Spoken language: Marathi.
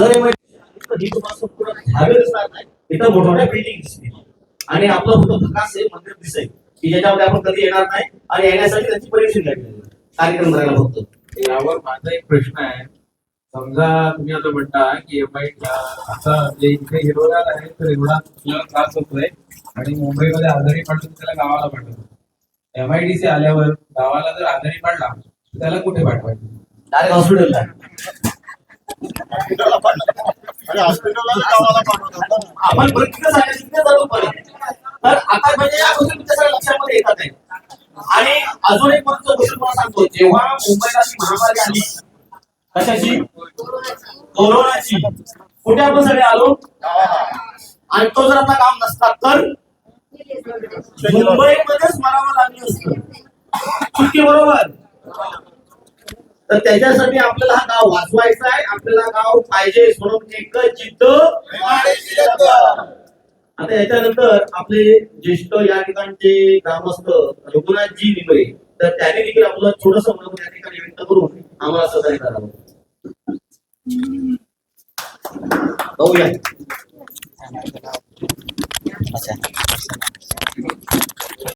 जर इथं मोठमोठ्या बिल्डिंग दिसतील आणि आपलं फक्त भकास आहे मंदिर दिसेल की ज्याच्यामध्ये आपण कधी येणार नाही आणि येण्यासाठी त्यांची परमिशन घ्यावी कार्यक्रम करायला फक्त। यावर माझा एक प्रश्न आहे, समजा तुम्ही आता म्हणता की आता जे इथे हिरोगार आहे तर एवढा आपल्याला त्रास होतोय आणि मुंबईमध्ये आजारी पडलं त्याला गावाला पाठवतो, MIDC आल्यावर गावाला जर आजारी पडला त्याला कुठे पाठवायचं? डायरेक्ट हॉस्पिटलला। आपण तर आता म्हणजे या गोष्टी तुमच्या लक्षामध्ये येतात आहे। आणि अजून एक महत्त्वाची गोष्ट तुम्हाला सांगतो, जेव्हा मुंबईला महामारी आली कशाची, कोरोनाची, कुठे आपण सगळे आलो आणि तो जर आपला काम नसता तर मुंबईमध्येच मरावं लागलं असतं, चुकी बरोबर। तर त्याच्यासाठी आपल्याला हा गाव वाचवायचा आहे, आपल्याला गाव पाहिजे म्हणून एक जिद्द। आता याच्यानंतर आपले ज्येष्ठ या ठिकाणचे ग्रामस्थ रघुनाथजी निंबळे, तर त्याने देखील आपलं थोडस म्हणून या ठिकाणी व्यक्त करून आम्हाला सहकार्य करावं। बघूया। अच्छा